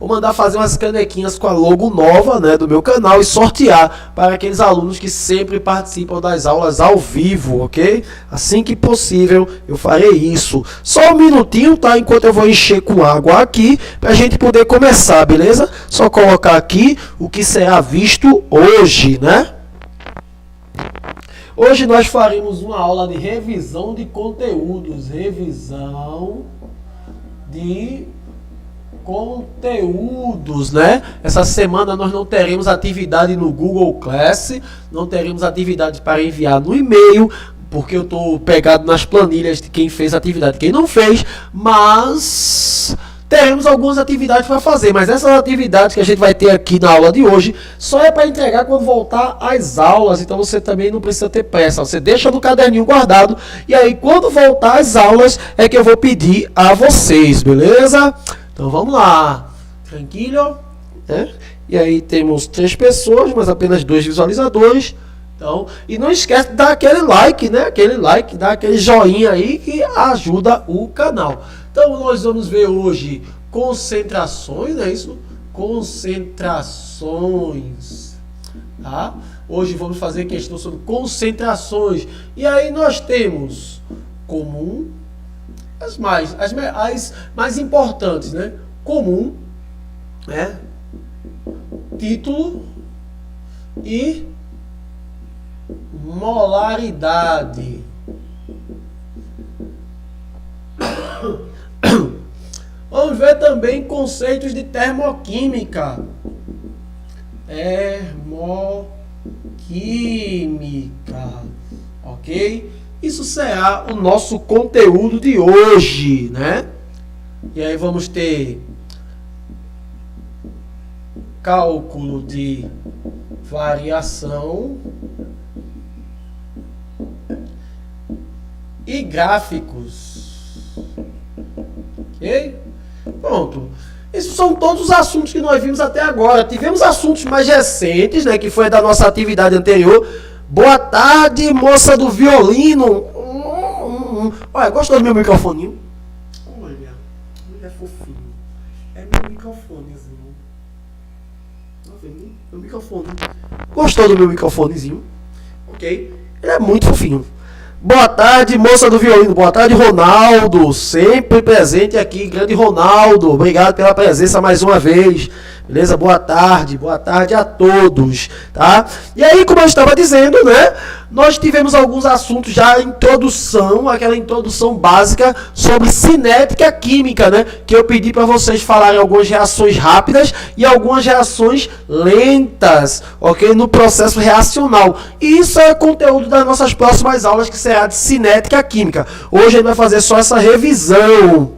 Vou mandar fazer umas canequinhas com a logo nova, né, do meu canal e sortear para aqueles alunos que sempre participam das aulas ao vivo, ok? Assim que possível eu farei isso. Só um minutinho, tá? Enquanto eu vou encher com água aqui para a gente poder começar, beleza? Só colocar aqui o que será visto hoje, né? Hoje nós faremos uma aula de revisão de conteúdos. Revisão de conteúdos, né? Essa semana nós não teremos atividade no Google Class, não teremos atividade para enviar no e-mail, porque eu estou pegado nas planilhas de quem fez a atividade e quem não fez, mas teremos algumas atividades para fazer, mas essas atividades que a gente vai ter aqui na aula de hoje só é para entregar quando voltar às aulas, então você também não precisa ter pressa, você deixa no caderninho guardado e aí quando voltar às aulas é que eu vou pedir a vocês, beleza? Então vamos lá, tranquilo, né? E aí temos 3 pessoas, mas apenas 2 visualizadores. Então, e não esquece de dar aquele like, né? Aquele like, dar aquele joinha aí que ajuda o canal. Então nós vamos ver hoje concentrações, não é isso? Concentrações, tá? Hoje vamos fazer questão sobre concentrações. E aí nós temos comum, as mais importantes, né? Comum, né? Título e molaridade. Vamos ver também conceitos de termoquímica. Termoquímica, ok? Isso será o nosso conteúdo de hoje, né? E aí vamos ter cálculo de variação e gráficos. Ok? Pronto. Esses são todos os assuntos que nós vimos até agora. Tivemos assuntos mais recentes, né, que foi da nossa atividade anterior. Boa tarde, moça do violino. Olha, gostou do meu microfoninho? Olha, ele é fofinho. É meu microfonezinho. Tá vendo? Meu microfone. Gostou do meu microfonezinho? Ok? Ele é muito fofinho. Boa tarde, moça do violino. Boa tarde, Ronaldo. Sempre presente aqui, grande Ronaldo. Obrigado pela presença mais uma vez. Beleza? Boa tarde a todos, tá? E aí, como eu estava dizendo, né? Nós tivemos alguns assuntos já, introdução, aquela introdução básica sobre cinética química, né? Que eu pedi para vocês falarem algumas reações rápidas e algumas reações lentas, ok? No processo reacional. E isso é conteúdo das nossas próximas aulas, que será de cinética química. Hoje a gente vai fazer só essa revisão,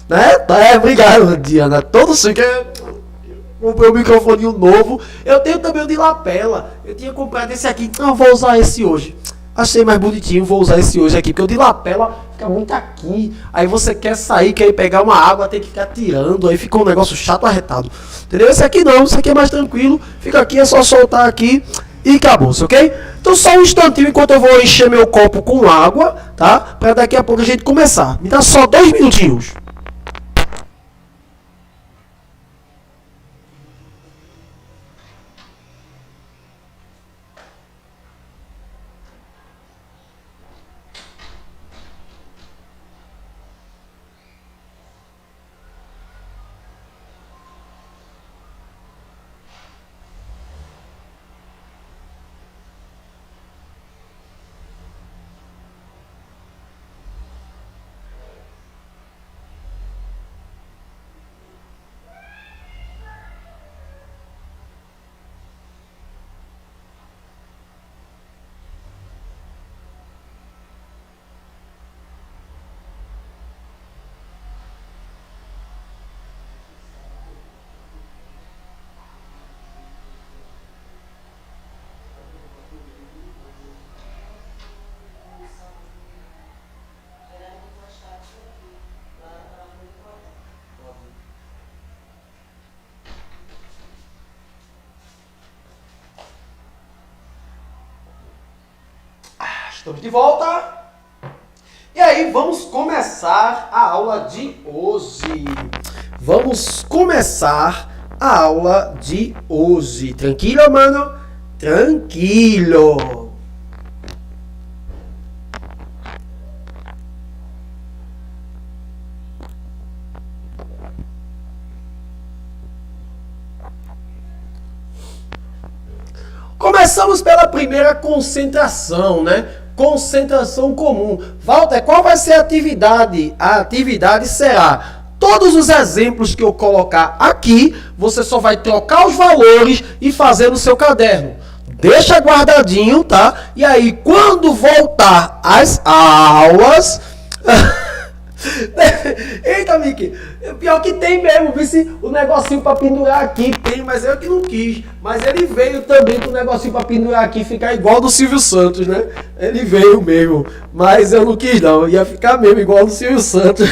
né? Obrigado, Diana. Todo mundo que comprei um microfoninho novo. Eu tenho também o de lapela. Eu tinha comprado esse aqui. Não, vou usar esse hoje. Achei mais bonitinho, vou usar esse hoje aqui. Porque o de lapela fica muito aqui. Aí você quer sair, quer ir pegar uma água, tem que ficar tirando. Aí fica um negócio chato, arretado. Entendeu? Esse aqui não, esse aqui é mais tranquilo. Fica aqui, é só soltar aqui e acabou-se, ok? Então só um instantinho enquanto eu vou encher meu copo com água, tá? Pra daqui a pouco a gente começar. Me dá só 2 minutinhos. Estamos de volta. E aí, vamos começar a aula de hoje. Vamos começar a aula de hoje. Tranquilo, mano? Tranquilo. Começamos pela primeira concentração, né? Concentração comum. Walter, qual vai ser a atividade? A atividade será: todos os exemplos que eu colocar aqui, você só vai trocar os valores e fazer no seu caderno. Deixa guardadinho, tá? E aí, quando voltar às aulas... Eita, Mickey, pior que tem mesmo, vice, o negocinho pra pendurar aqui, tem, mas eu que não quis. Mas ele veio também com o negocinho pra pendurar aqui, ficar igual do Silvio Santos, né? Ele veio mesmo, mas eu não quis não, ia ficar mesmo igual do Silvio Santos.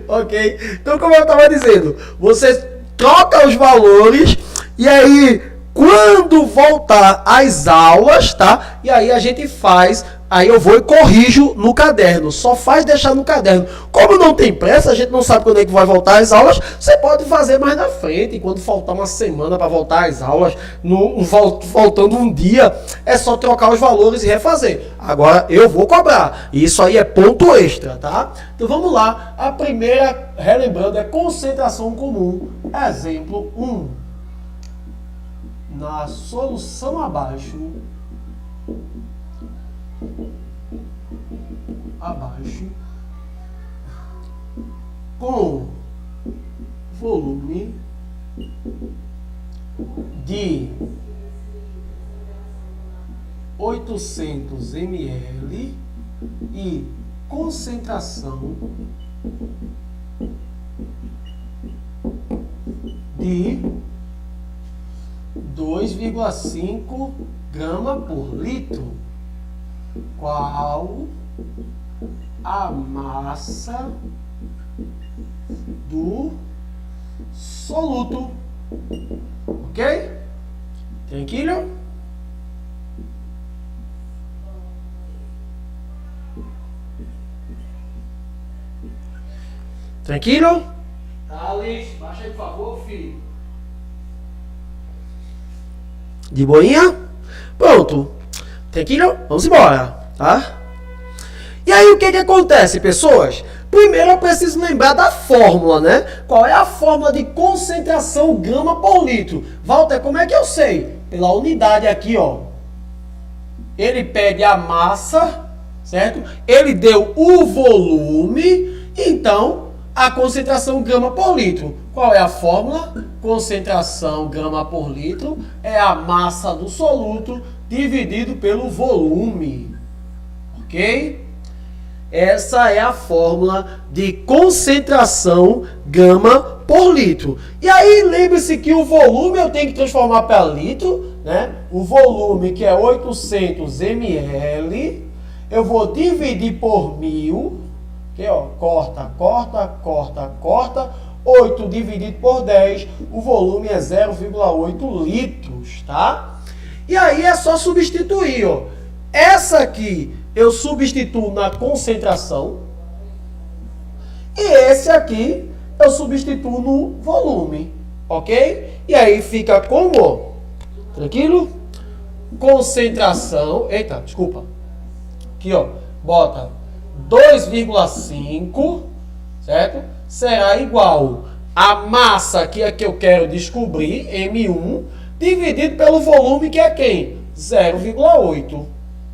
Ok? Então, como eu tava dizendo, você troca os valores e aí, quando voltar às aulas, tá? E aí a gente faz... Aí eu vou e corrijo no caderno. Só faz deixar no caderno. Como não tem pressa, a gente não sabe quando é que vai voltar às aulas. Você pode fazer mais na frente. Quando faltar uma semana para voltar às aulas, faltando um dia, é só trocar os valores e refazer. Agora eu vou cobrar. Isso aí é ponto extra, tá? Então vamos lá. A primeira, relembrando, é concentração comum. Exemplo 1. Na solução abaixo, com volume de 800 ml e concentração de 2,5 grama por litro. Qual a massa do soluto? Ok? Tranquilo? Tranquilo? Thales, baixa aí, por favor, filho. De boinha? Pronto. Tranquilo? Vamos embora, tá? E aí o que acontece, pessoas? Primeiro eu preciso lembrar da fórmula, né? Qual é a fórmula de concentração grama por litro? Walter, como é que eu sei? Pela unidade aqui, ó. Ele pede a massa, certo? Ele deu o volume, então a concentração grama por litro. Qual é a fórmula? Concentração grama por litro é a massa do soluto dividido pelo volume. Ok? Essa é a fórmula de concentração grama por litro. E aí, lembre-se que o volume eu tenho que transformar para litro, né? O volume, que é 800 ml, eu vou dividir por 1000. Aqui, ó, corta, corta, corta, corta. 8 dividido por 10, o volume é 0,8 litros, tá? E aí é só substituir, ó. Essa aqui eu substituo na concentração. E esse aqui eu substituo no volume, ok? E aí fica como? Tranquilo? Concentração, eita, desculpa. Aqui, ó, bota 2,5, certo? Será igual a massa, que é que eu quero descobrir, M1, dividido pelo volume, que é quem? 0,8.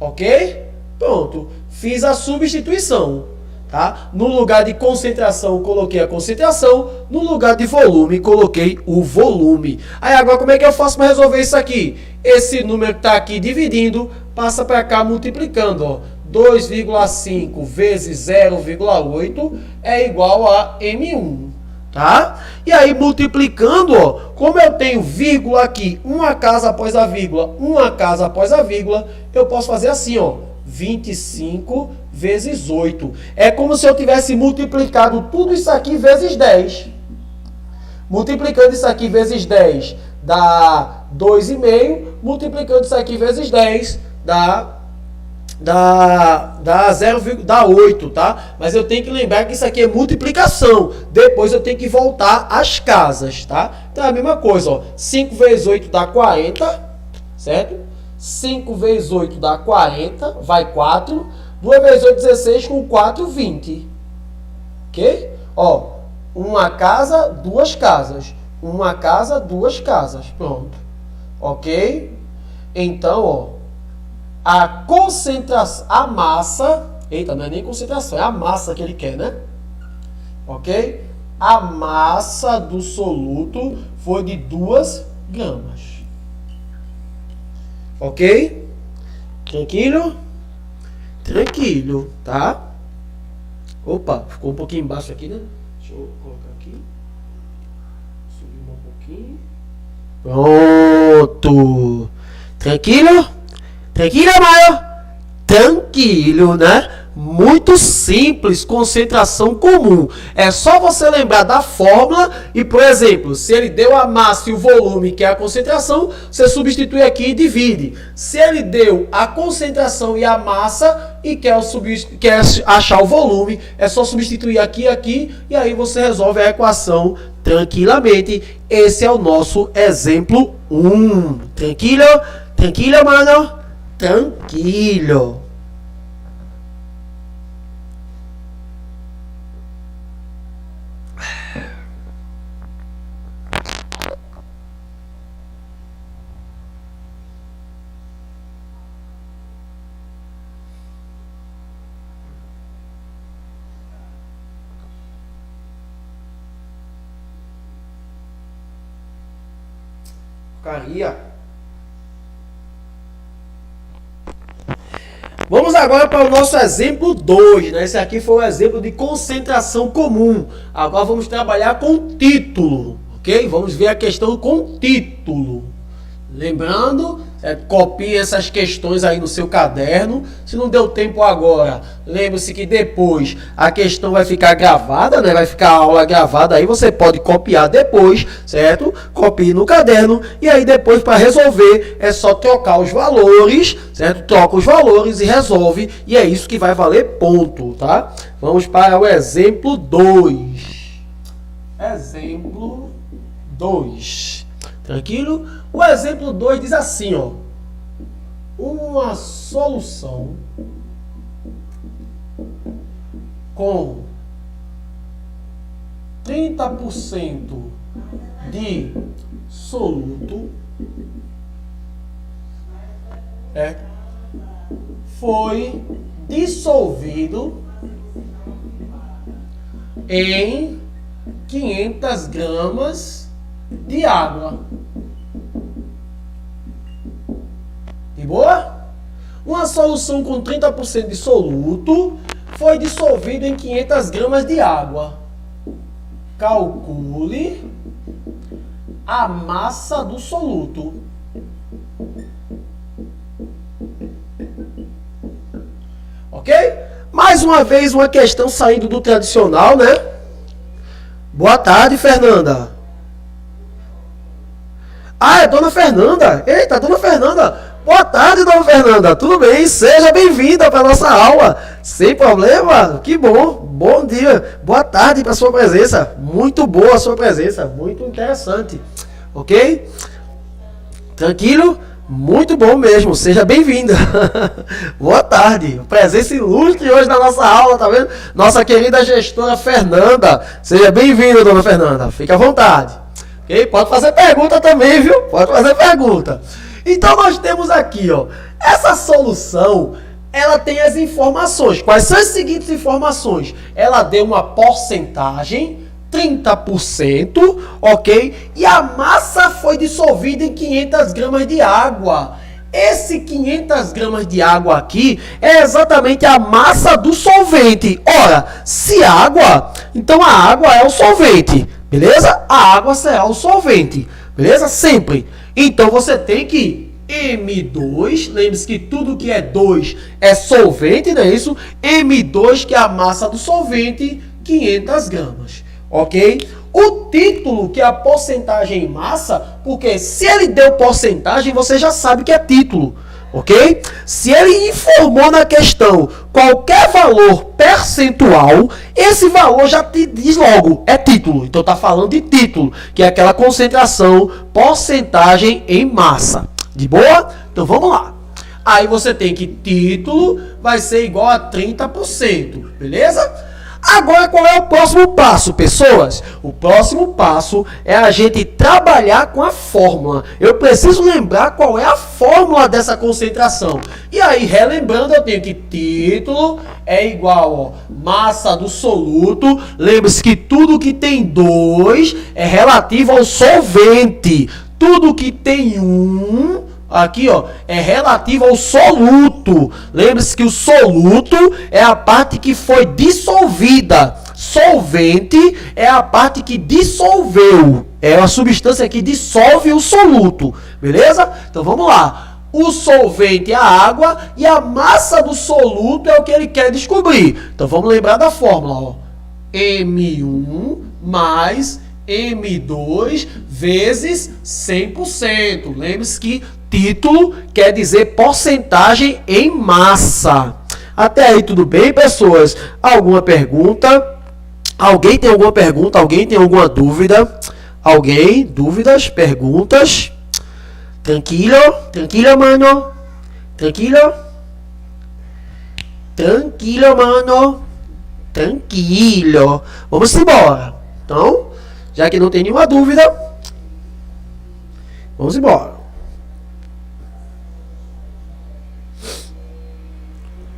Ok? Pronto. Fiz a substituição. Tá? No lugar de concentração, coloquei a concentração. No lugar de volume, coloquei o volume. Aí agora, como é que eu faço para resolver isso aqui? Esse número que está aqui dividindo, passa para cá multiplicando, ó. 2,5 vezes 0,8 é igual a M1, tá? E aí, multiplicando, ó, como eu tenho vírgula aqui, uma casa após a vírgula, uma casa após a vírgula, eu posso fazer assim, ó, 25 vezes 8. É como se eu tivesse multiplicado tudo isso aqui vezes 10. Multiplicando isso aqui vezes 10 dá 2,5. Multiplicando isso aqui vezes 10 dá dá 8, tá? Mas eu tenho que lembrar que isso aqui é multiplicação. Depois eu tenho que voltar às casas, tá? Então é a mesma coisa, ó. 5 vezes 8 dá 40, certo? 5 vezes 8 dá 40, vai 4. 2 vezes 8, 16, com 4, 20. Ok? Ó, uma casa, duas casas. Uma casa, duas casas. Pronto. Ok? Então, ó, a concentração, a massa, eita, não é nem concentração, é a massa que ele quer, né? Ok? A massa do soluto foi de 2 gramas. Ok? Tranquilo? Tranquilo, tá? Opa, ficou um pouquinho embaixo aqui, né? Deixa eu colocar aqui. Subir um pouquinho. Pronto. Tranquilo? Tranquilo, Maio? Tranquilo, né? Muito simples, concentração comum. É só você lembrar da fórmula e, por exemplo, se ele deu a massa e o volume, que é a concentração, você substitui aqui e divide. Se ele deu a concentração e a massa e quer achar o volume, é só substituir aqui e aqui e aí você resolve a equação tranquilamente. Esse é o nosso exemplo 1. Tranquilo? Tranquilo, mano? Tranquilo. Vamos agora para o nosso exemplo 2, né? Esse aqui foi o exemplo de concentração comum. Agora vamos trabalhar com título, ok? Vamos ver a questão com título. Lembrando, copie essas questões aí no seu caderno. Se não deu tempo agora, lembre-se que depois a questão vai ficar gravada, né? Vai ficar a aula gravada, aí você pode copiar depois, certo? Copie no caderno e aí depois para resolver é só trocar os valores, certo? Troca os valores e resolve e é isso que vai valer ponto, tá? Vamos para o exemplo 2. Exemplo 2. Tranquilo? O exemplo 2 diz assim, ó. Uma solução com 30% de soluto foi dissolvido em 500 gramas de água. De boa? Uma solução com 30% de soluto foi dissolvida em 500 gramas de água. Calcule a massa do soluto. Ok? Mais uma vez, uma questão saindo do tradicional, né? Boa tarde, Fernanda. Ah, é Dona Fernanda. Eita, Dona Fernanda. Boa tarde, Dona Fernanda. Tudo bem? Seja bem-vinda para a nossa aula. Sem problema? Que bom. Bom dia. Boa tarde para a sua presença. Muito boa a sua presença. Muito interessante. Ok? Tranquilo? Muito bom mesmo. Seja bem-vinda. Boa tarde. Presença ilustre hoje na nossa aula, tá vendo? Nossa querida gestora Fernanda. Seja bem-vinda, Dona Fernanda. Fique à vontade. Ok? Pode fazer pergunta também, viu? Pode fazer pergunta. Então, nós temos aqui, ó, essa solução, ela tem as informações. Quais são as seguintes informações? Ela deu uma porcentagem, 30%, ok? E a massa foi dissolvida em 500 gramas de água. Esse 500 gramas de água aqui é exatamente a massa do solvente. Ora, se água, então a água é o solvente, beleza? A água será o solvente, beleza? Sempre. Então, você tem que M2, lembre-se que tudo que é 2 é solvente, não é isso? M2, que é a massa do solvente, 500 gramas, ok? O título, que é a porcentagem em massa, porque se ele deu porcentagem, você já sabe que é título, ok? Se ele informou na questão qualquer valor percentual, esse valor já te diz logo, é título. Então está falando de título, que é aquela concentração, porcentagem em massa. De boa? Então vamos lá. Aí você tem que título vai ser igual a 30%, beleza? Agora, qual é o próximo passo, pessoas? O próximo passo é a gente trabalhar com a fórmula. Eu preciso lembrar qual é a fórmula dessa concentração. E aí, relembrando, eu tenho que título é igual a massa do soluto. Lembre-se que tudo que tem 2 é relativo ao solvente. Tudo que tem 1... aqui, ó, é relativo ao soluto. Lembre-se que o soluto é a parte que foi dissolvida. Solvente é a parte que dissolveu. É a substância que dissolve o soluto. Beleza? Então vamos lá. O solvente é a água e a massa do soluto é o que ele quer descobrir. Então vamos lembrar da fórmula, ó. M1 mais M2 vezes 100%. Lembre-se que título quer dizer porcentagem em massa. Até aí tudo bem, pessoas? Alguma pergunta? Alguém tem alguma pergunta? Alguém tem alguma dúvida? Alguém? Dúvidas? Perguntas? Tranquilo? Tranquilo, mano? Tranquilo? Tranquilo, mano? Tranquilo. Vamos embora. Então, já que não tem nenhuma dúvida, vamos embora.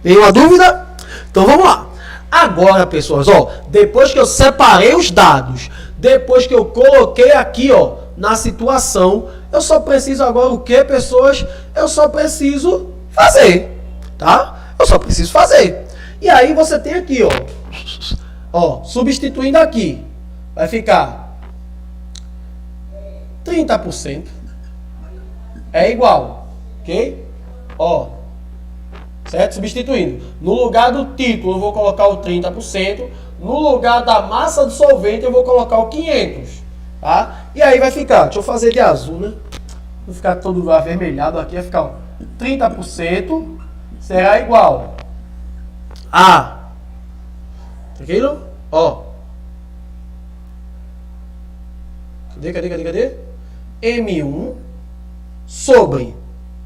Nenhuma dúvida? Então vamos lá. Agora, pessoas, ó, depois que eu separei os dados, depois que eu coloquei aqui, ó, na situação, eu só preciso agora o que, pessoas? Eu só preciso fazer, tá? Eu só preciso fazer. E aí você tem aqui, ó, substituindo aqui, vai ficar 30% é igual, ok? Ó, certo? Substituindo. No lugar do título eu vou colocar o 30%. No lugar da massa do solvente eu vou colocar o 500. Tá? E aí vai ficar, deixa eu fazer de azul, né? Vou ficar todo avermelhado aqui, vai ficar, ó, 30% será igual a... Tranquilo? Ó. Cadê? M1 sobre,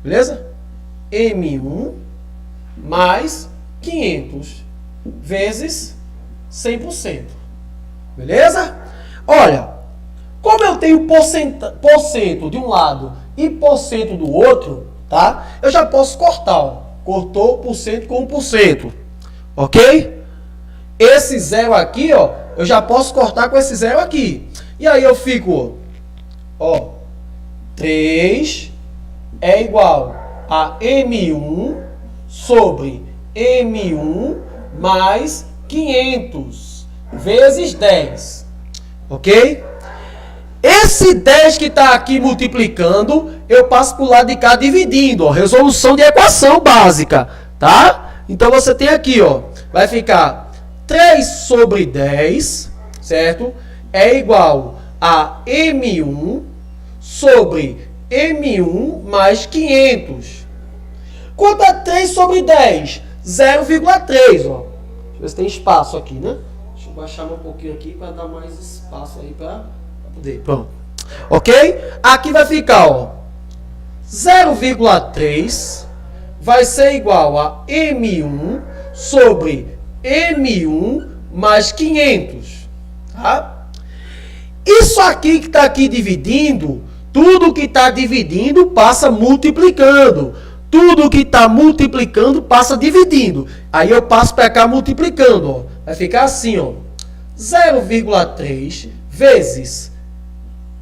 beleza? M1 mais 500 vezes 100%. Beleza? Olha, como eu tenho porcento de um lado e porcento do outro, tá? Eu já posso cortar, ó. Cortou por cento com 1%. Ok? Esse zero aqui, ó, eu já posso cortar com esse zero aqui. E aí eu fico, ó, 3 é igual a M1 sobre M1 mais 500 vezes 10. Ok? Esse 10 que está aqui multiplicando, eu passo para o lado de cá dividindo. Ó, resolução de equação básica. Tá? Então você tem aqui, ó, vai ficar 3 sobre 10, certo? É igual a M1 sobre M1 mais 500. Quanto a 3 sobre 10? 0,3, ó. Deixa eu ver se tem espaço aqui, né? Deixa eu baixar um pouquinho aqui para dar mais espaço aí para poder. Pronto. Ok? Aqui vai ficar, ó, 0,3 vai ser igual a M1 sobre M1 mais 500. Tá? Isso aqui que está aqui dividindo, tudo que está dividindo passa multiplicando. Tudo que está multiplicando passa dividindo. Aí eu passo para cá multiplicando. Ó. Vai ficar assim, ó. 0,3 vezes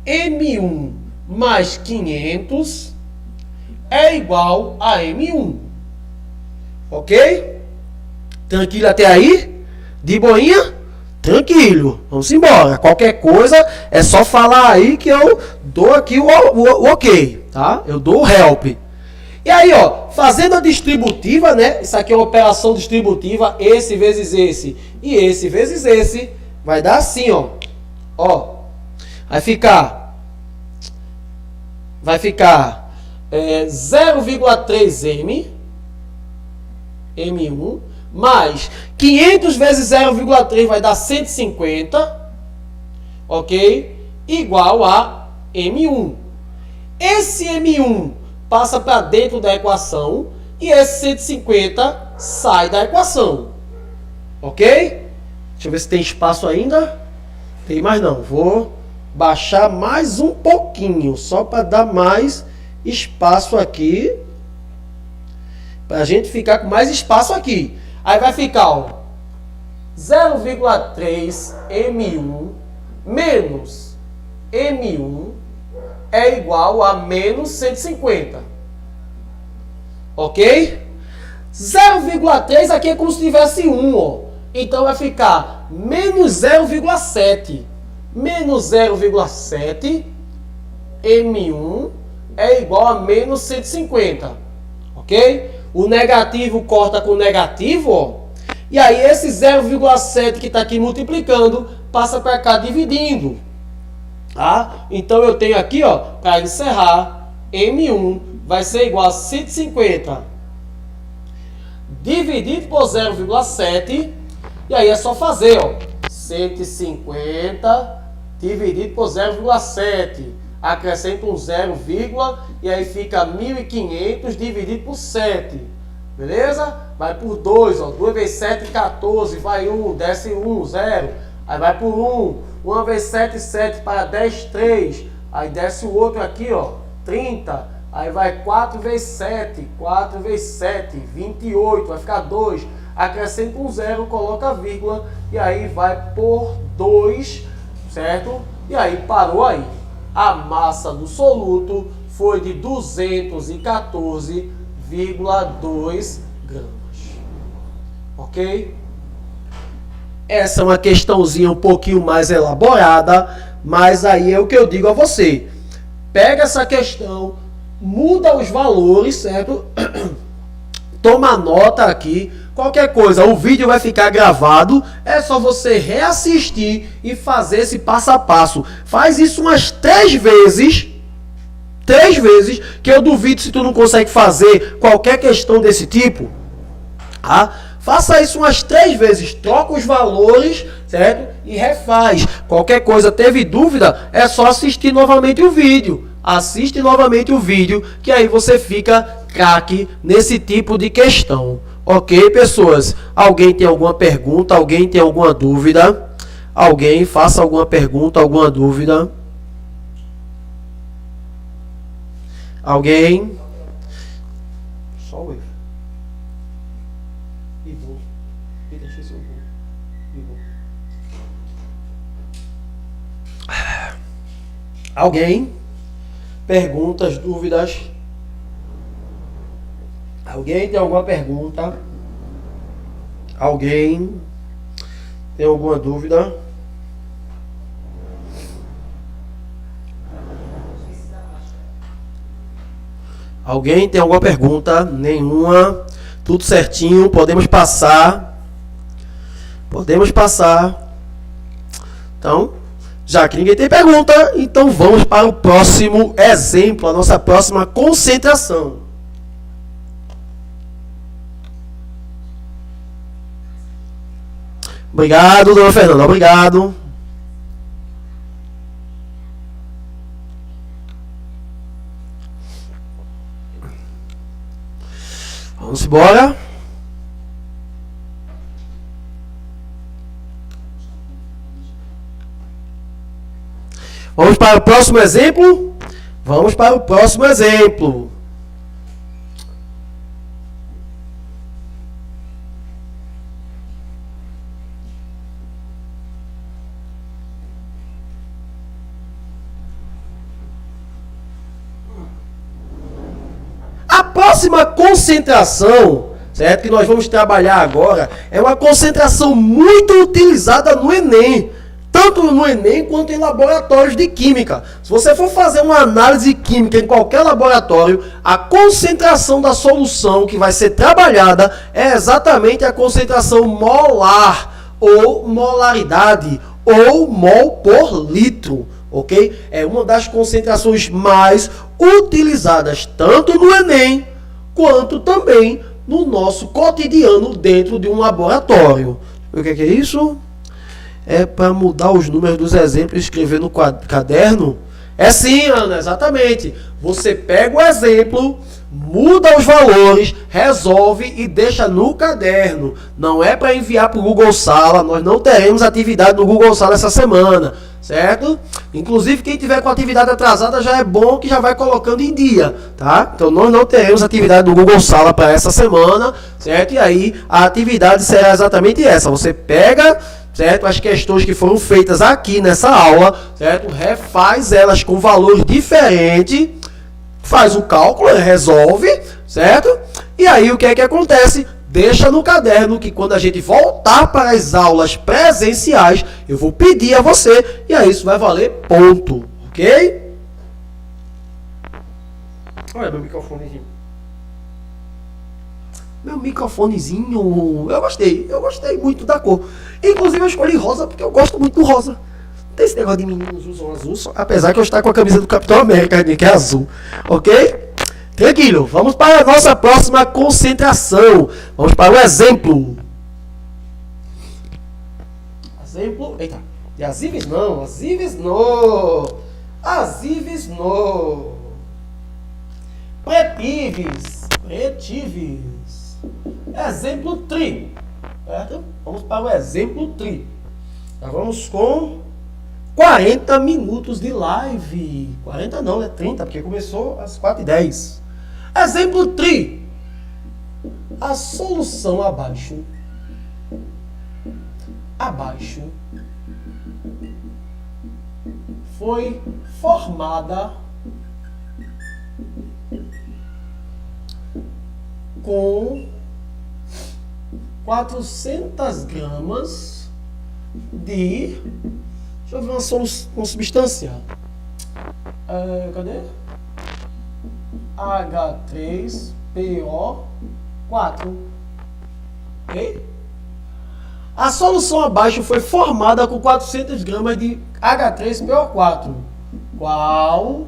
M1 mais 500 é igual a M1. Ok? Tranquilo até aí? De boinha? Tranquilo. Vamos embora. Qualquer coisa é só falar aí que eu dou aqui o ok. Tá? Eu dou o help. E aí, ó, fazendo a distributiva, né? Isso aqui é uma operação distributiva, esse vezes esse e esse vezes esse, vai dar assim, ó. Ó, vai ficar 0,3m, M1, mais 500 vezes 0,3 vai dar 150, ok? Igual a M1. Esse M1 passa para dentro da equação e esse 150 sai da equação, ok? Deixa eu ver se tem espaço ainda. Tem mais não. Vou baixar mais um pouquinho, só para dar mais espaço aqui. Para a gente ficar com mais espaço aqui. Aí vai ficar, ó, 0,3 M1 menos M1 é igual a menos 150. Ok? 0,3 aqui é como se tivesse 1, ó. Então vai ficar menos 0,7. Menos 0,7 M1 é igual a menos 150. Ok? O negativo corta com o negativo, ó. E aí esse 0,7 que está aqui multiplicando passa para cá dividindo. Tá? Então eu tenho aqui, ó, para encerrar, M1 vai ser igual a 150 dividido por 0,7. E aí é só fazer, ó, 150 dividido por 0,7. Acrescenta um 0, e aí fica 1.500 dividido por 7. Beleza? Vai por 2, ó. 2 vezes 7, 14. Vai 1, desce 1, 0. Aí vai por 1. 1 vezes 7, 7 para 10, 3. Aí desce o outro aqui, ó. 30. Aí vai 4 vezes 7. 4 vezes 7, 28. Vai ficar 2. Acrescenta um 0, coloca vírgula. E aí vai por 2, certo? E aí parou aí. A massa do soluto foi de 214,2 gramas. Ok? Essa é uma questãozinha um pouquinho mais elaborada, mas aí é o que eu digo a você. Pega essa questão, muda os valores, certo? Toma nota aqui. Qualquer coisa, o vídeo vai ficar gravado, é só você reassistir e fazer esse passo a passo. Faz isso umas 3 vezes, que eu duvido se tu não consegue fazer qualquer questão desse tipo. Tá? Faça isso umas 3 vezes, troca os valores, certo? E refaz. Qualquer coisa, teve dúvida, é só assistir novamente o vídeo. Assiste novamente o vídeo, que aí você fica craque nesse tipo de questão. Ok, pessoas? Alguém tem alguma pergunta? Alguém tem alguma dúvida? Alguém faça alguma pergunta, alguma dúvida? Alguém? Só o erro. E vou. E deixei seu voo. E vou. Alguém? Perguntas, dúvidas? Alguém tem alguma pergunta? Alguém tem alguma dúvida? Alguém tem alguma pergunta? Nenhuma? Tudo certinho? Podemos passar? Podemos passar. Então, já que ninguém tem pergunta, então vamos para o próximo exemplo, a nossa próxima concentração. Obrigado, dona Fernanda. Obrigado. Vamos embora. Vamos para o próximo exemplo? Vamos para o próximo exemplo. A próxima concentração, certo, que nós vamos trabalhar agora, é uma concentração muito utilizada no Enem. Tanto no Enem quanto em laboratórios de química. Se você for fazer uma análise química em qualquer laboratório, a concentração da solução que vai ser trabalhada é exatamente a concentração molar, ou molaridade, ou mol por litro. ok? É uma das concentrações mais utilizadas tanto no Enem quanto também no nosso cotidiano dentro de um laboratório. O que é isso? É para mudar os números dos exemplos e escrever no caderno? É sim, Ana, exatamente. Você pega o exemplo, muda os valores, resolve e deixa no caderno. Não é para enviar para o Google Sala. Nós não teremos atividade no Google Sala essa semana, certo? Inclusive, quem tiver com atividade atrasada já é bom que já vai colocando em dia, tá? Então, nós não teremos atividade no Google Sala para essa semana, certo? E aí, a atividade será exatamente essa. Você pega, certo, as questões que foram feitas aqui nessa aula, certo? Refaz elas com valor diferente, faz o cálculo, resolve, certo? E aí o que é que acontece? Deixa no caderno que quando a gente voltar para as aulas presenciais, eu vou pedir a você e aí isso vai valer ponto, ok? Olha meu microfonezinho. Meu microfonezinho, eu gostei muito da cor. Inclusive eu escolhi rosa porque eu gosto muito do rosa. Não tem esse negócio de meninos usam azul, apesar que eu estou com a camisa do Capitão América, que é azul, ok? Tranquilo, vamos para a nossa próxima concentração. Vamos para o exemplo. Exemplo, eita, de Azives não, Azives no. Azives no. Pretives. Exemplo 3, certo? Vamos para o exemplo 3. Já vamos com 40 minutos de live. 40 não, é 30, porque começou às 4h10. Exemplo 3. A solução abaixo foi formada com 400 gramas de... Deixa eu ver uma substância. Cadê? H3PO4. Ok? A solução abaixo foi formada com 400 gramas de H3PO4. Qual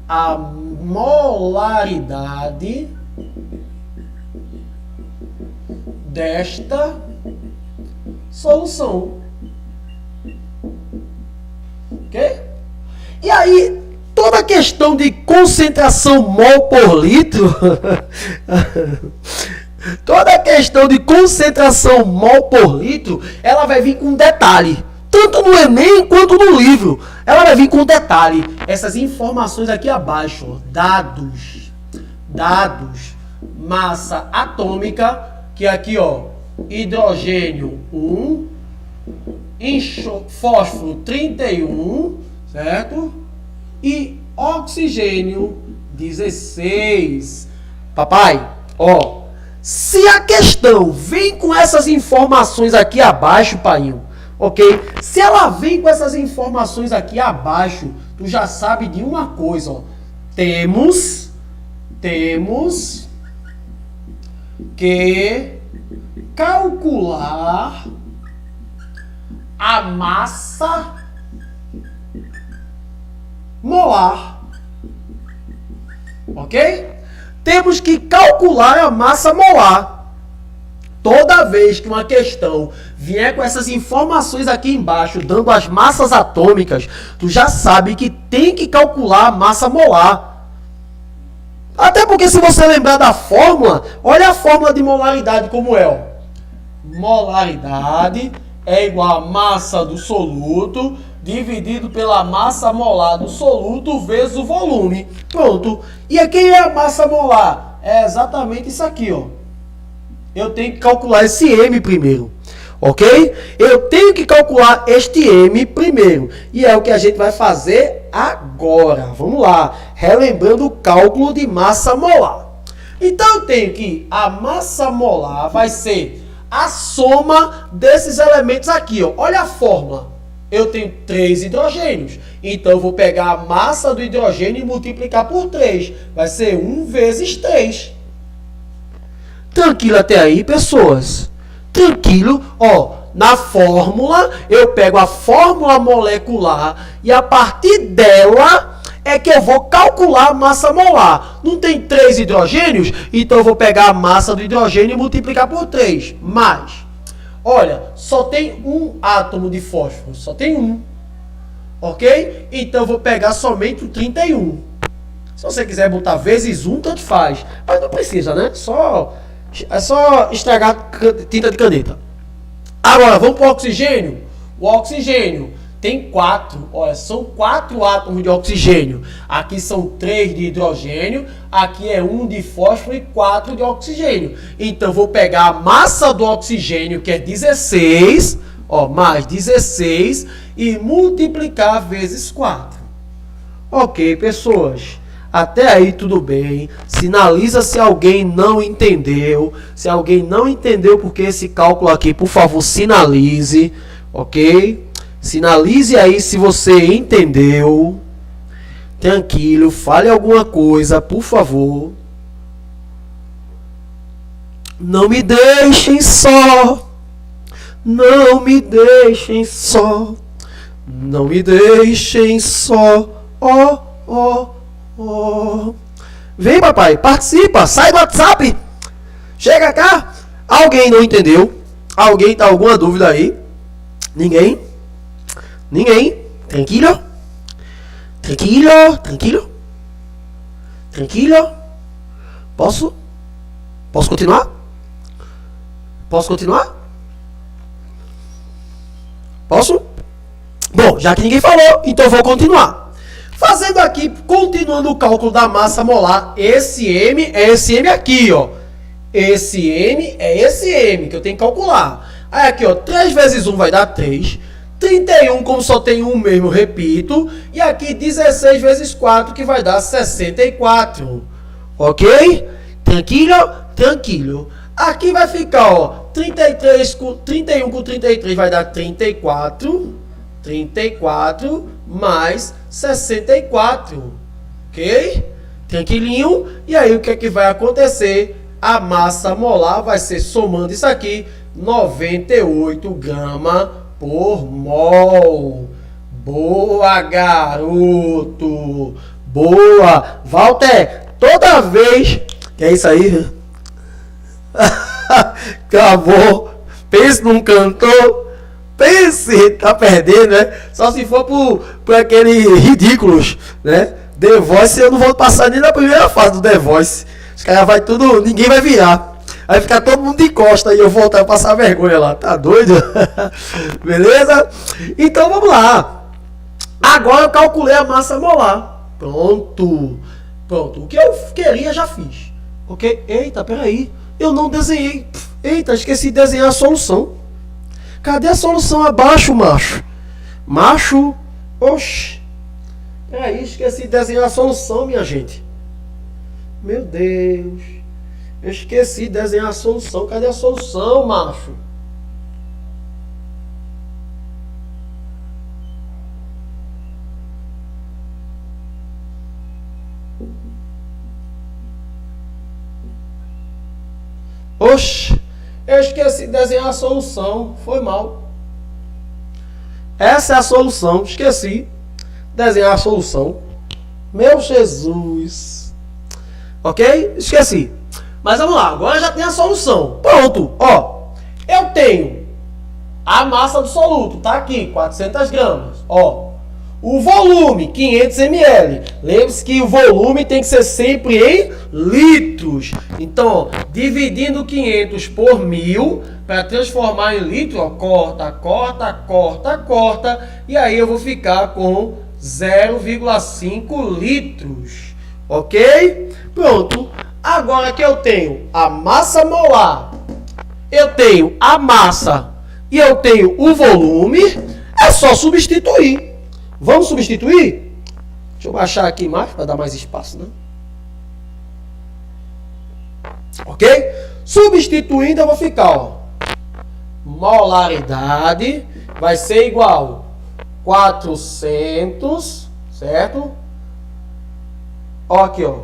a molaridade desta solução? Ok? E aí, toda a questão de concentração mol por litro, toda a questão de concentração mol por litro, ela vai vir com um detalhe. Tanto no Enem quanto no livro. Ela vai vir com um detalhe. Essas informações aqui abaixo, ó, dados, massa atômica, que aqui, ó, hidrogênio 1, fósforo 31, certo? E oxigênio 16. Papai, ó, se a questão vem com essas informações aqui abaixo, painho, ok? Se ela vem com essas informações aqui abaixo, tu já sabe de uma coisa, ó. Temos que calcular a massa molar, ok? Temos que calcular a massa molar. Toda vez que uma questão vier com essas informações aqui embaixo, dando as massas atômicas, tu já sabe que tem que calcular a massa molar. Até porque se você lembrar da fórmula, olha a fórmula de molaridade como é, ó. Molaridade é igual a massa do soluto dividido pela massa molar do soluto vezes o volume. Pronto. E aqui é a massa molar? É exatamente isso aqui, ó. Eu tenho que calcular esse M primeiro, ok? Eu tenho que calcular este M primeiro. E é o que a gente vai fazer agora. Vamos lá. Relembrando o cálculo de massa molar. Então, eu tenho que a massa molar vai ser a soma desses elementos aqui, ó. Olha a fórmula. Eu tenho 3 hidrogênios. Então, eu vou pegar a massa do hidrogênio e multiplicar por 3. Vai ser 1 vezes 3. Tranquilo até aí, pessoas? Tranquilo? Ó, na fórmula, eu pego a fórmula molecular e a partir dela é que eu vou calcular a massa molar. Não tem 3 hidrogênios? Então eu vou pegar a massa do hidrogênio e multiplicar por 3. Mas, olha, só tem um átomo de fósforo, só tem um. Ok? Então eu vou pegar somente o 31. Se você quiser botar vezes 1, tanto faz. Mas não precisa, né? É só estragar tinta de caneta. Agora, vamos para o oxigênio? O oxigênio tem 4. Olha, são 4 átomos de oxigênio. Aqui são 3 de hidrogênio. Aqui é 1 de fósforo e 4 de oxigênio. Então, vou pegar a massa do oxigênio, que é 16, ó, mais 16, e multiplicar vezes 4. Ok, pessoas. Até aí tudo bem. Sinaliza se alguém não entendeu. Se alguém não entendeu porque esse cálculo aqui, por favor, sinalize. Ok? Sinalize aí se você entendeu. Tranquilo, fale alguma coisa, por favor. Não me deixem só. Não me deixem só. Não me deixem só. Ó, ó. Oh. Vem, papai, participa, sai do WhatsApp. Chega cá. Alguém não entendeu? Alguém tá alguma dúvida aí? Ninguém? Ninguém? Tranquilo? Tranquilo? Tranquilo? Tranquilo? Posso? Posso continuar? Posso continuar? Posso? Bom, já que ninguém falou, então eu vou continuar. Fazendo aqui, continuando o cálculo da massa molar, esse M é esse M aqui, ó. Esse M é esse M que eu tenho que calcular. Aí aqui, ó, 3 vezes 1 vai dar 3. 31, como só tem um mesmo, repito. E aqui 16 vezes 4, que vai dar 64. Ok? Tranquilo? Tranquilo. Aqui vai ficar, ó, 31 com 33 vai dar 34. 34 mais 64, ok? Tranquilinho? E aí o que é que vai acontecer? A massa molar vai ser, somando isso aqui, 98 gramas por mol. Boa, garoto! Boa! Walter, toda vez... Que é isso aí? Acabou! Pense num cantor... Pense, tá perdendo, né? Só se for por aqueles ridículos, né? The Voice, eu não vou passar nem na primeira fase do The Voice. Os caras vai tudo, ninguém vai virar. Vai ficar todo mundo de costa e eu voltar a passar vergonha lá. Tá doido? Beleza? Então vamos lá. Agora eu calculei a massa molar. Pronto. Pronto. O que eu queria já fiz. Ok? Eita, peraí. Eu não desenhei. Eita, esqueci de desenhar a solução. Cadê a solução abaixo, macho? Macho? Oxi. Peraí, esqueci de desenhar a solução, minha gente. Meu Deus. Eu esqueci de desenhar a solução. Cadê a solução, macho? Oxi. Eu esqueci de desenhar a solução. Foi mal. Essa é a solução. Esqueci de desenhar a solução. Meu Jesus. Ok? Esqueci. Mas vamos lá. Agora já tem a solução. Pronto. Ó. Eu tenho a massa do soluto. Tá aqui. 400 gramas. Ó. O volume, 500 ml. Lembre-se que o volume tem que ser sempre em litros. Então, ó, dividindo 500 por 1000, para transformar em litro, ó, corta, corta, corta, corta. E aí eu vou ficar com 0,5 litros. Ok? Pronto. Agora que eu tenho a massa molar, eu tenho a massa e eu tenho o volume, é só substituir. Vamos substituir? Deixa eu baixar aqui mais para dar mais espaço, né? Ok? Substituindo, eu vou ficar, ó. Molaridade vai ser igual 400, certo? Ó, aqui, ó.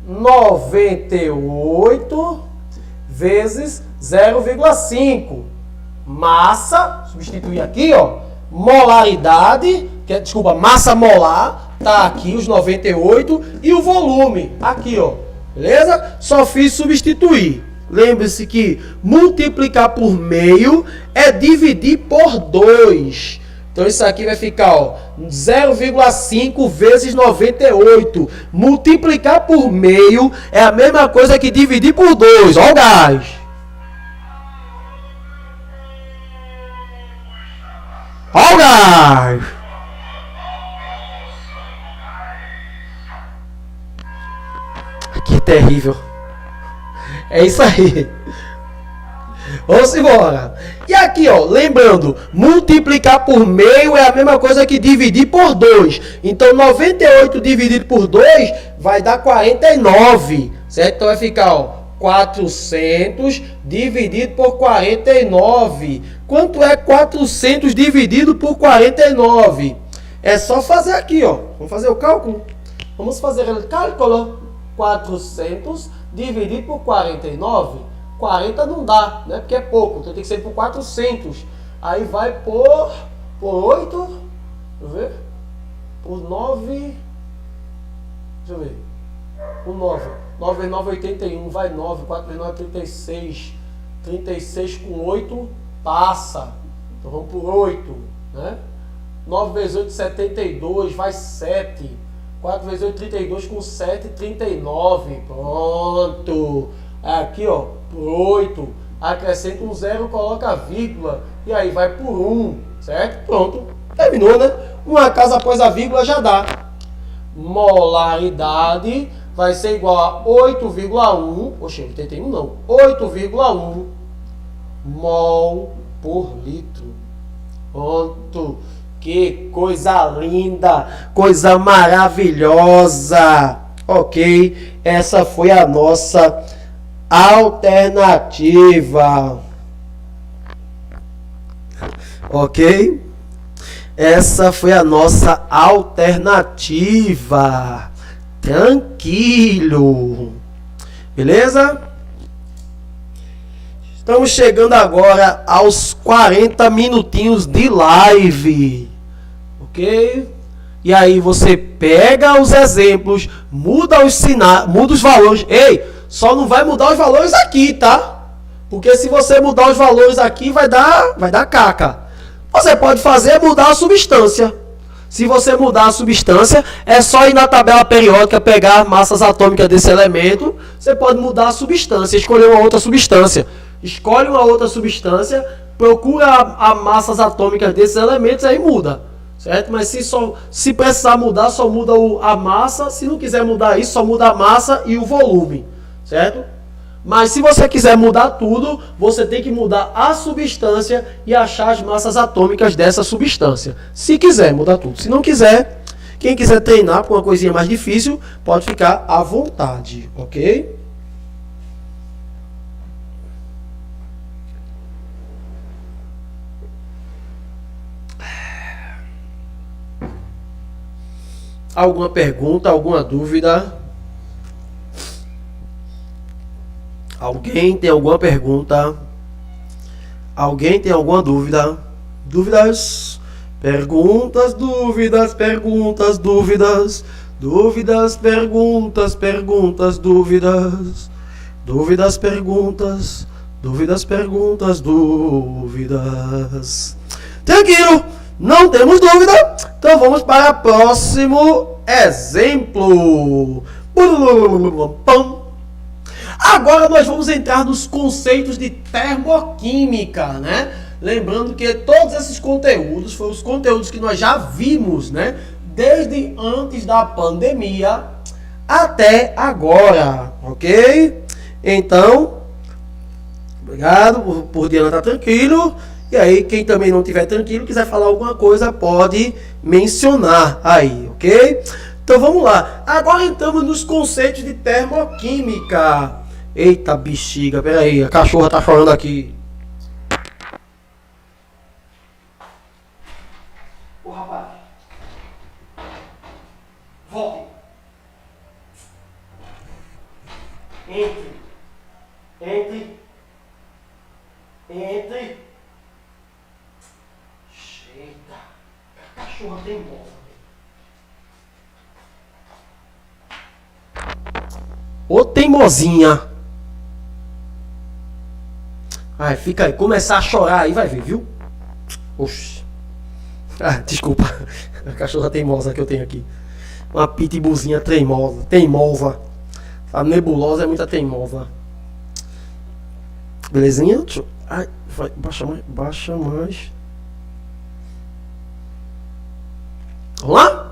98 vezes 0,5. massa, substituir aqui, ó, molaridade, massa molar, tá aqui os 98 e o volume, aqui, ó, beleza? Só fiz substituir. Lembre-se que multiplicar por meio é dividir por 2. Então isso aqui vai ficar, ó, 0,5 vezes 98. Multiplicar por meio é a mesma coisa que dividir por 2. Ó o gás. Ó o gás. Que terrível. É isso aí. Vamos embora. E aqui, ó, lembrando, multiplicar por meio é a mesma coisa que dividir por 2. Então, 98 dividido por 2 vai dar 49. Certo? Então, vai ficar, ó, 400 dividido por 49. Quanto é 400 dividido por 49? É só fazer aqui, ó. Vamos fazer o cálculo? Vamos fazer o cálculo. 400 dividido por 49. 40 não dá, né? Porque é pouco. Então tem que ser por 400. Aí vai por 8. Deixa eu ver. Por 9. Deixa eu ver. Por 9. 9 vezes 9 é 81. Vai 9. 4 vezes 9 é 36. 36 com 8 passa. Então vamos por 8. Né? 9 vezes 8 é 72. Vai 7. 4 vezes 8 é 32 com 7 39. Pronto. Aqui, ó, por 8, acrescenta um 0, coloca a vírgula, e aí vai por 1, certo? Pronto, terminou, né? Uma casa após a vírgula já dá. Molaridade vai ser igual a 8,1, oxe, 81 não, 8,1 mol por litro. Pronto, que coisa linda, coisa maravilhosa. Ok, essa foi a nossa alternativa. Ok? Essa foi a nossa alternativa. Tranquilo. Beleza? Estamos chegando agora aos 40 minutinhos de live. Ok? E aí você pega os exemplos, muda os sinais, muda os valores. Ei! Só não vai mudar os valores aqui, tá? Porque se você mudar os valores aqui, vai dar caca. Você pode fazer mudar a substância. Se você mudar a substância, é só ir na tabela periódica, pegar massas atômicas desse elemento. Você pode mudar a substância, escolher uma outra substância. Escolhe uma outra substância, procura as massas atômicas desses elementos, aí muda. Certo? Mas se precisar mudar, só muda a massa. Se não quiser mudar isso, só muda a massa e o volume. Certo? Mas se você quiser mudar tudo, você tem que mudar a substância e achar as massas atômicas dessa substância. Se quiser mudar tudo. Se não quiser, quem quiser treinar com uma coisinha mais difícil, pode ficar à vontade, ok? Alguma pergunta, alguma dúvida? Alguém tem alguma pergunta? Alguém tem alguma dúvida? Dúvidas? Perguntas, dúvidas, perguntas, dúvidas. Dúvidas, perguntas, perguntas, dúvidas. Dúvidas, perguntas, dúvidas, perguntas, dúvidas. Tranquilo, não temos dúvida. Então vamos para o próximo exemplo. Agora nós vamos entrar nos conceitos de termoquímica, né? Lembrando que todos esses conteúdos foram os conteúdos que nós já vimos, né? Desde antes da pandemia até agora, ok? Então, obrigado por Diana estar tranquilo. E aí, quem também não estiver tranquilo, quiser falar alguma coisa, pode mencionar aí, ok? Então vamos lá. Agora entramos nos conceitos de termoquímica. Eita bexiga, peraí, a cachorra tá chorando aqui. Ô rapaz. Volte. Entre. Ô teimosinha. Ai, fica aí. Começar a chorar aí, vai ver, viu? Oxi. Ah, desculpa. A cachorra teimosa que eu tenho aqui. Uma pitbullzinha teimosa. A nebulosa é muita teimosa. Belezinha? Ai, vai, baixa mais. Baixa mais. Vamos lá?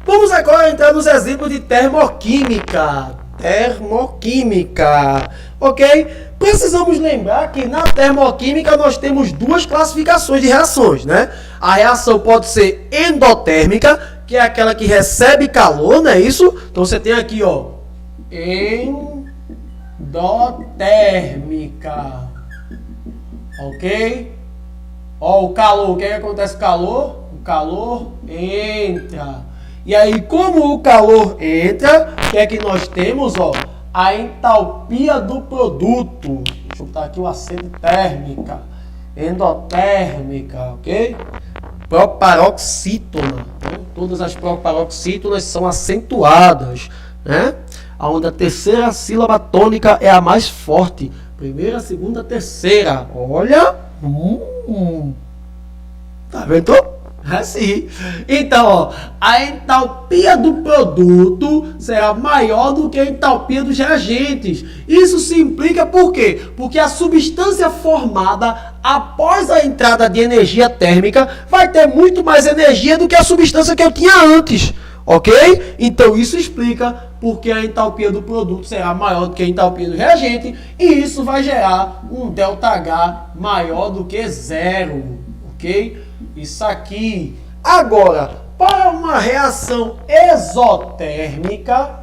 Vamos agora entrar nos exemplos de termoquímica. Termoquímica. Ok? Precisamos lembrar que na termoquímica nós temos duas classificações de reações, né? A reação pode ser endotérmica, que é aquela que recebe calor, não é isso? Então você tem aqui, ó, endotérmica. Ok? Ó, o calor, o que acontece com o calor? O calor entra. E aí, como o calor entra, o que é que nós temos, ó? A entalpia do produto. Deixa eu botar aqui o acento térmica. Endotérmica, ok? Proparoxítona. Né? Todas as proparoxítonas são acentuadas, né? Onde a terceira sílaba tônica é a mais forte. Primeira, segunda, terceira. Olha. Tá vendo? Assim. Então, ó, a entalpia do produto será maior do que a entalpia dos reagentes. Isso se implica por quê? Porque a substância formada após a entrada de energia térmica vai ter muito mais energia do que a substância que eu tinha antes. Ok? Então, isso explica porque a entalpia do produto será maior do que a entalpia do reagente. E isso vai gerar um ΔH maior do que zero. Ok? Isso aqui. Agora, para uma reação exotérmica,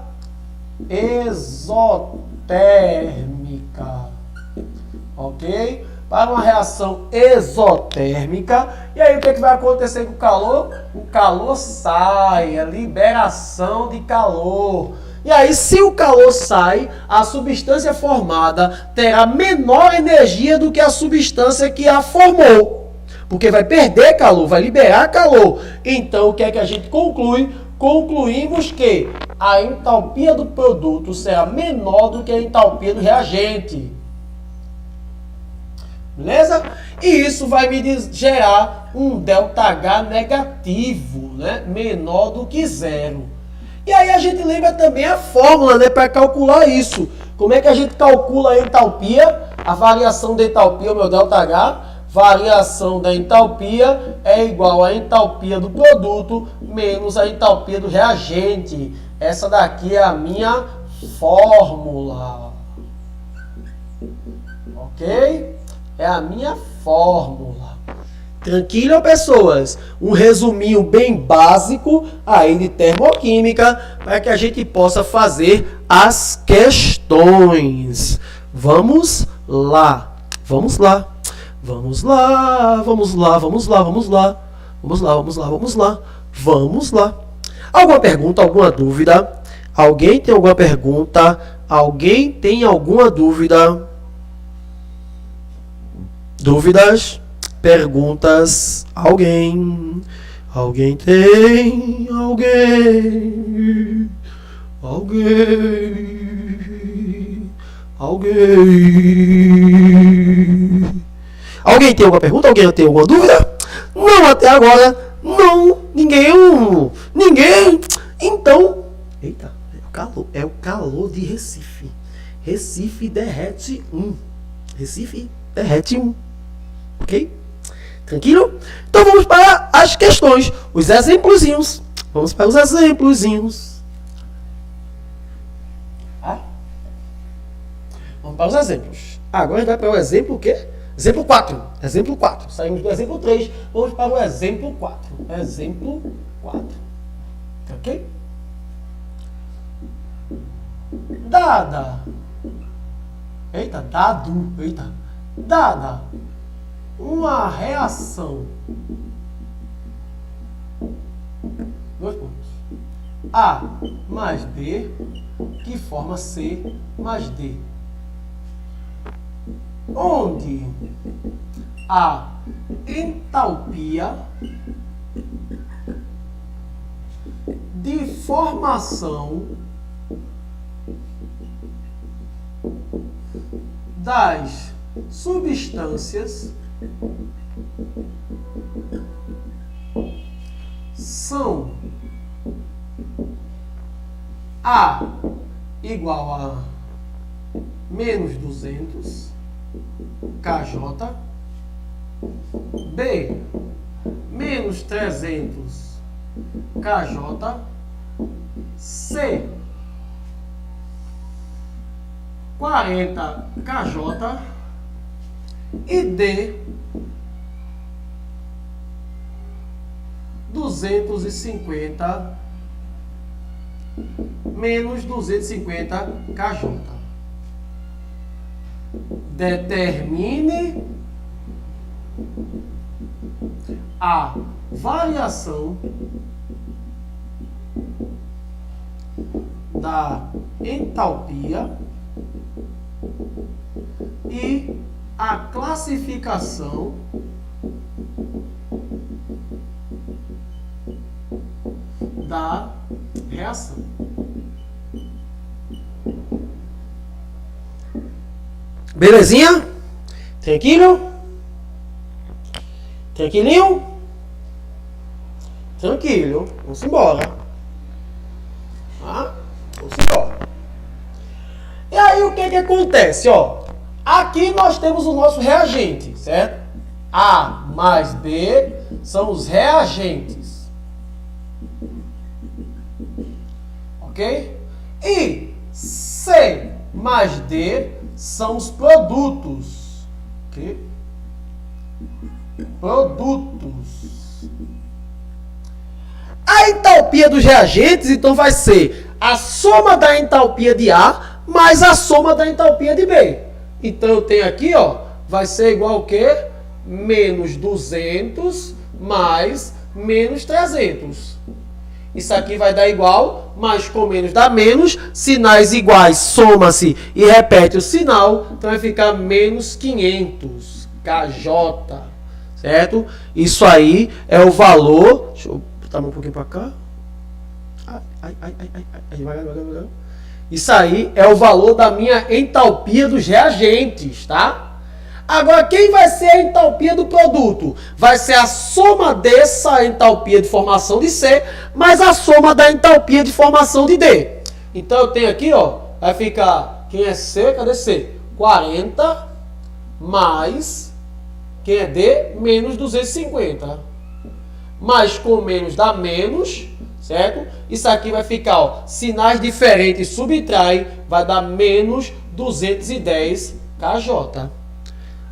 ok? Para uma reação exotérmica, e aí o que vai acontecer com o calor? O calor sai, a liberação de calor. E aí, se o calor sai, a substância formada terá menor energia do que a substância que a formou. Porque vai perder calor, vai liberar calor. Então, o que é que a gente conclui? Concluímos que a entalpia do produto será menor do que a entalpia do reagente. Beleza? E isso vai me gerar um ΔH negativo, né? Menor do que zero. E aí a gente lembra também a fórmula, né, para calcular isso. Como é que a gente calcula a entalpia? A variação da entalpia, o meu ΔH. Variação da entalpia é igual à entalpia do produto menos a entalpia do reagente. Essa daqui é a minha fórmula. Ok? É a minha fórmula. Tranquilo, pessoas? Um resuminho bem básico aí de termoquímica para que a gente possa fazer as questões. Vamos lá. Vamos lá. Vamos lá, vamos lá, vamos lá, vamos lá. Vamos lá, vamos lá, vamos lá. Vamos lá. Alguma pergunta, alguma dúvida? Alguém tem alguma pergunta? Alguém tem alguma dúvida? Dúvidas? Perguntas? Alguém? Alguém tem? Alguém? Alguém? Alguém? Alguém tem alguma pergunta? Alguém tem alguma dúvida? Não, até agora. Não. Ninguém. Ninguém. Então. Eita, é o calor. É o calor de Recife. Recife derrete Recife derrete Ok? Tranquilo? Então vamos para as questões. Os exemplozinhos. Vamos para os exemplozinhos. Vamos para os exemplos. Agora a gente vai para o exemplo o quê? Exemplo 4. Exemplo 4. Saímos do exemplo 3. Vamos para o exemplo 4. Exemplo 4. Ok? Dada. Eita, dado. Eita. Dada uma reação. 2 pontos. A mais B que forma C mais D. Onde a entalpia de formação das substâncias são A igual a menos 200 kJ, B menos 300 kJ, C 40 kJ e D 250 menos 250 kJ. Determine a variação da entalpia e a classificação da reação. Belezinha? Tranquilo? Tranquilinho? Tranquilo. Vamos embora. Tá? Vamos embora. E aí o que que acontece, ó? Aqui nós temos o nosso reagente, certo? A mais B são os reagentes. Ok? E C mais D são os produtos. Ok? Produtos. A entalpia dos reagentes, então, vai ser a soma da entalpia de A mais a soma da entalpia de B. Então, eu tenho aqui, ó, vai ser igual ao quê? Menos 200 mais menos 300. Isso aqui vai dar igual, mais com menos dá menos. Sinais iguais, soma-se e repete o sinal. Então, vai ficar menos 500 kJ. Certo? Isso aí é o valor... Deixa eu botar um pouquinho para cá. Devagar. Isso aí é o valor da minha entalpia dos reagentes, tá? Agora, quem vai ser a entalpia do produto? Vai ser a soma dessa entalpia de formação de C mais a soma da entalpia de formação de D. Então, eu tenho aqui, ó, vai ficar... Quem é C? Cadê C? 40 mais... Quem é D? Menos 250. Mais com menos dá menos, certo? Isso aqui vai ficar, ó, sinais diferentes subtrai, vai dar menos 210 kJ.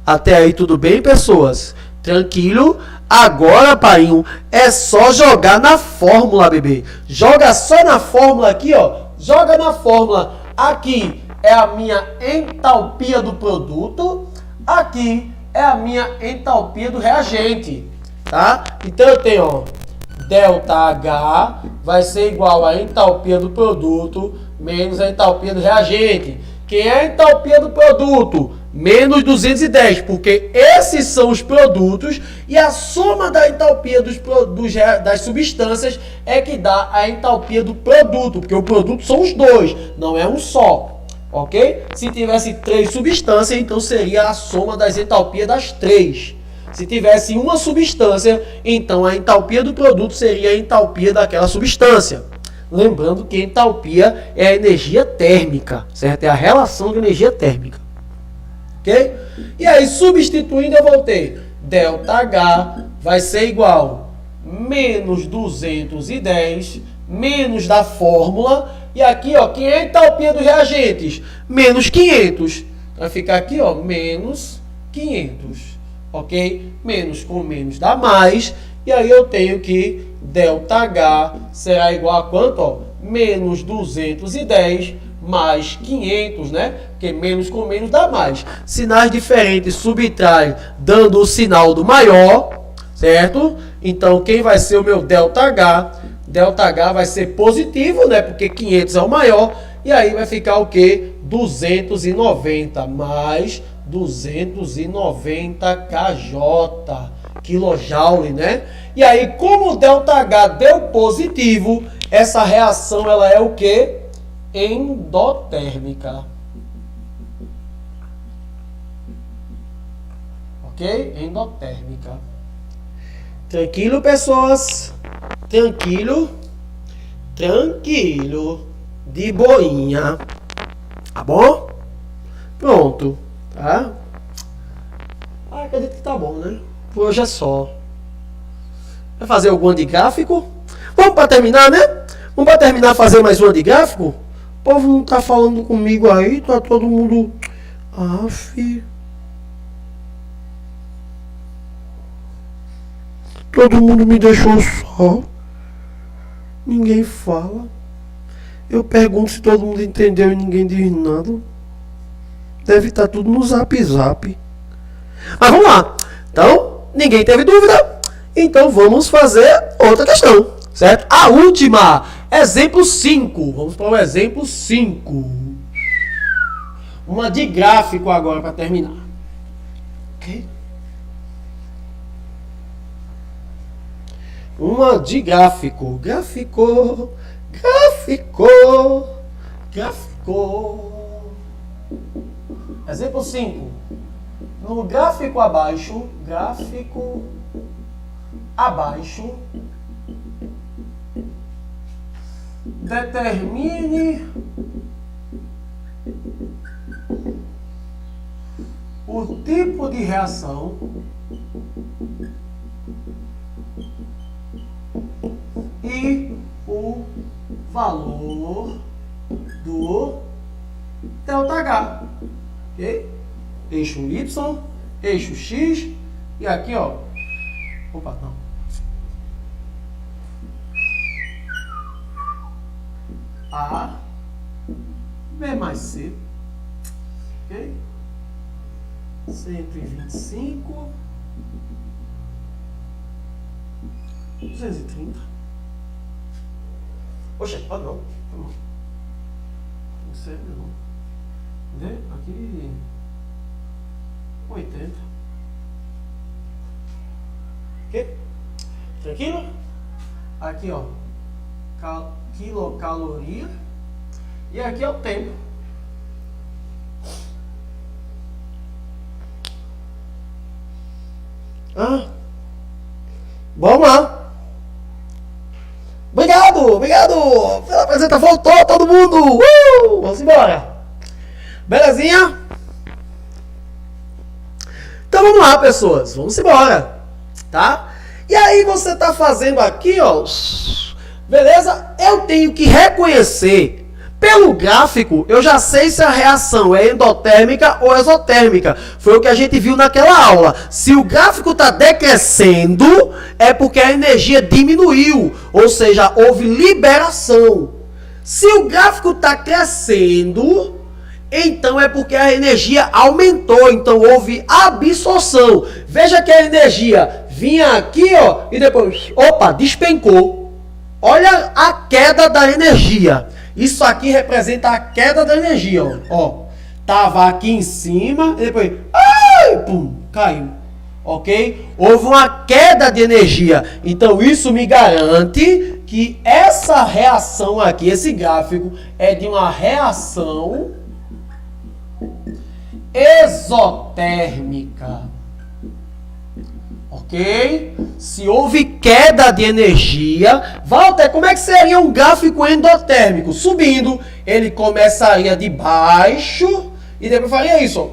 Até aí tudo bem, pessoas? Tranquilo? Agora, painho, é só jogar na fórmula, bebê. Joga só na fórmula aqui, ó. Joga na fórmula. Aqui é a minha entalpia do produto. Aqui é a minha entalpia do reagente, tá? Então eu tenho, ó, ΔH vai ser igual à entalpia do produto menos a entalpia do reagente. Quem é a entalpia do produto? Menos 210, porque esses são os produtos e a soma da entalpia das substâncias é que dá a entalpia do produto, porque o produto são os dois, não é um só. Ok? Se tivesse 3 substâncias, então seria a soma das entalpias das 3. Se tivesse uma substância, então a entalpia do produto seria a entalpia daquela substância. Lembrando que entalpia é a energia térmica, certo? É a relação de energia térmica. Ok? E aí, substituindo, eu vou ter ΔH vai ser igual menos 210 menos da fórmula. E aqui, ó, quem é a entalpia dos reagentes? Menos 500. Vai ficar aqui, ó, menos 500. Ok? Menos com menos dá mais. E aí eu tenho que ΔH será igual a quanto? Ó? Menos 210 mais 500, né? Porque menos com menos dá mais. Sinais diferentes subtrai dando o sinal do maior, certo? Então, quem vai ser o meu ΔH? ΔH vai ser positivo, né? Porque 500 é o maior. E aí vai ficar o quê? 290 mais 290 kJ. Kilojoule, né? E aí, como o ΔH deu positivo, essa reação ela é o quê? Endotérmica. ok? Endotérmica. Tranquilo, pessoas? Tranquilo? Tranquilo. De boinha. Tá bom? Pronto. Tá? Acredito que tá bom, né? Por hoje é só. Vai fazer alguma de gráfico? Vamos para terminar, né? Vamos para terminar fazer mais uma de gráfico? O povo não tá falando comigo aí, tá todo mundo... Aff. Todo mundo me deixou só. Ninguém fala. Eu pergunto se todo mundo entendeu e ninguém diz nada. Deve estar tudo no zap zap. Mas vamos lá. Então, ninguém teve dúvida. Então vamos fazer outra questão. Certo? A última. Exemplo 5. Vamos para o exemplo 5. Uma de gráfico agora para terminar. Ok? Uma de gráfico. Gráfico. Exemplo 5. No gráfico abaixo, determine o tipo de reação e o valor do ΔH. Ok? Eixo Y, eixo X e aqui, ó. Opa, não. A, B mais C. Ok? 125, 230. Oxe, não. Não sei, não. Vê? Aqui 80. Ok? Tranquilo? Aqui, ó. Quilocaloria. E aqui é o tempo. Vamos lá. Obrigado pela presença. Voltou todo mundo. Vamos embora. Belezinha? Então vamos lá, pessoas. Vamos embora. Tá? E aí você tá fazendo aqui, ó. Beleza? Eu tenho que reconhecer. Pelo gráfico, eu já sei se a reação é endotérmica ou exotérmica. Foi o que a gente viu naquela aula. Se o gráfico está decrescendo, é porque a energia diminuiu. Ou seja, houve liberação. Se o gráfico está crescendo, então é porque a energia aumentou. Então houve absorção. Veja que a energia vinha aqui, ó, e depois, opa, despencou. Olha a queda da energia. Isso aqui representa a queda da energia, ó. Tava aqui em cima e depois, pum, caiu. Ok? Houve uma queda de energia. Então isso me garante que essa reação aqui, esse gráfico, é de uma reação exotérmica. Ok? Se houve queda de energia, Walter, como é que seria um gráfico endotérmico? Subindo, ele começaria de baixo e depois faria isso, ó.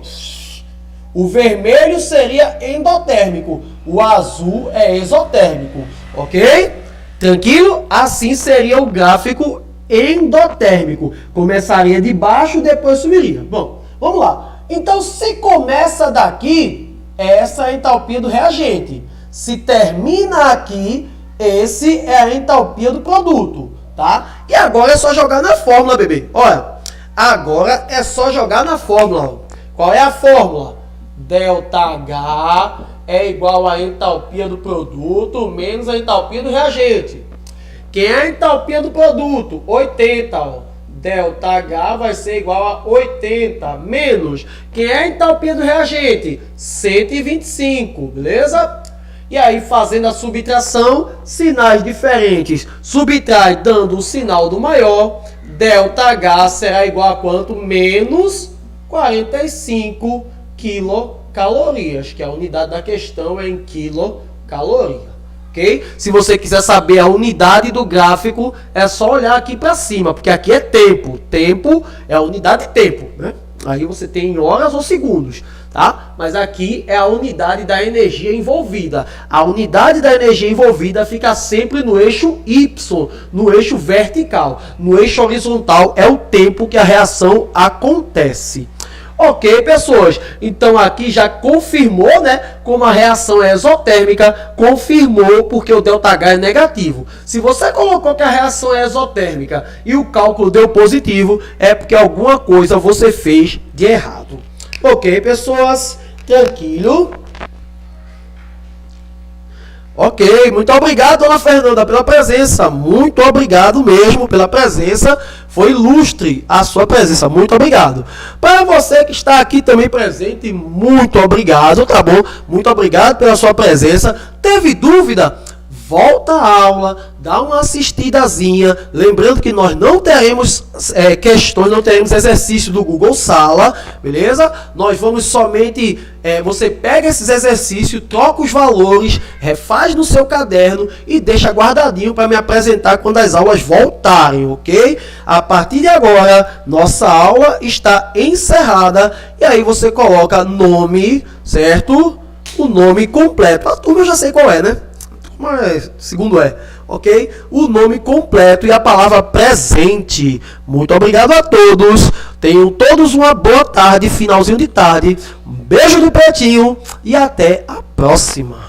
O vermelho seria endotérmico, o azul é exotérmico, ok? Tranquilo? Assim seria o gráfico endotérmico. Começaria de baixo, depois subiria. Bom, vamos lá. Então, se começa daqui, essa é a entalpia do reagente. Se termina aqui, esse é a entalpia do produto, tá? E agora é só jogar na fórmula, bebê. Olha, agora é só jogar na fórmula. Qual é a fórmula? ΔH é igual à entalpia do produto menos a entalpia do reagente. Quem é a entalpia do produto? 80, ó. ΔH vai ser igual a 80 menos. Quem é a entalpia do reagente? 125, beleza? E aí, fazendo a subtração, sinais diferentes. Subtrai dando o sinal do maior. ΔH será igual a quanto? Menos 45 kJ. quilocalorias, que a unidade da questão é em quilocaloria. Ok? Se você quiser saber a unidade do gráfico, é só olhar aqui para cima, porque aqui é tempo. Tempo é a unidade de tempo, né? Aí você tem horas ou segundos, tá? Mas aqui é a unidade da energia envolvida. A unidade da energia envolvida fica sempre no eixo Y, no eixo vertical. No eixo horizontal é o tempo que a reação acontece. Ok, pessoas? Então aqui já confirmou, né? Como a reação é exotérmica, confirmou porque o ΔH é negativo. Se você colocou que a reação é exotérmica e o cálculo deu positivo, é porque alguma coisa você fez de errado. Ok, pessoas? Tranquilo? Ok, muito obrigado, dona Fernanda, pela presença. Muito obrigado mesmo pela presença. Foi ilustre a sua presença. Muito obrigado. Para você que está aqui também presente, muito obrigado, tá bom? Muito obrigado pela sua presença. Teve dúvida? Volta à aula, dá uma assistidazinha. Lembrando que nós não teremos questões, não teremos exercício do Google Sala, beleza? Nós vamos somente... você pega esses exercícios, troca os valores, refaz no seu caderno e deixa guardadinho para me apresentar quando as aulas voltarem, ok? A partir de agora, nossa aula está encerrada. E aí você coloca nome, certo? O nome completo. A turma eu já sei qual é, né? Mas segundo ok? O nome completo e a palavra presente. Muito obrigado a todos. Tenham todos uma boa tarde, finalzinho de tarde. Um beijo do Pretinho e até a próxima.